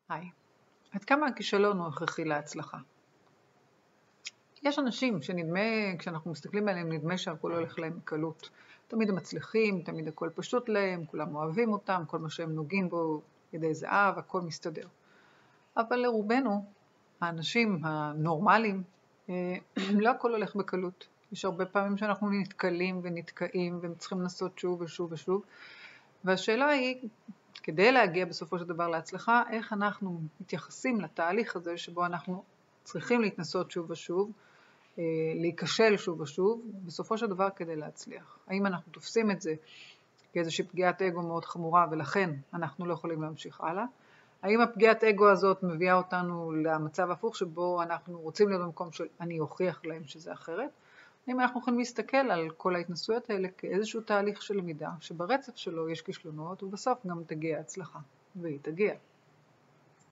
היי, עד כמה הכישלון הוא הכרחי להצלחה? יש אנשים כשאנחנו מסתכלים עליהם נדמה שהכל הולך להם בקלות. תמיד הם מצליחים, תמיד הכל פשוט להם, כולם אוהבים אותם, כל מה שהם נוגעים בו ידי זהב, הכל מסתדר. אבל לרובנו, האנשים הנורמליים, לא הכל הולך בקלות. יש הרבה פעמים שאנחנו נתקלים ונתקעים וצריכים לנסות שוב ושוב ושוב. והשאלה היא, כדי להגיע בסופו של דבר להצלחה, איך אנחנו מתייחסים לתהליך הזה שבו אנחנו צריכים להתנסות שוב ושוב, להיכשל שוב ושוב, בסופו של דבר כדי להצליח. האם אנחנו תופסים את זה כאיזושהי פגיעת אגו מאוד חמורה ולכן אנחנו לא יכולים להמשיך הלאה? האם הפגיעת אגו הזאת מביאה אותנו למצב הפוך שבו אנחנו רוצים להיות במקום של אני אוכיח להם שזה אחרת? האם אנחנו יכולים להסתכל על כל ההתנסויות האלה כאיזשהו תהליך של למידה, שברצף שלו יש כישלונות ובסוף גם תגיע הצלחה, והיא תגיע.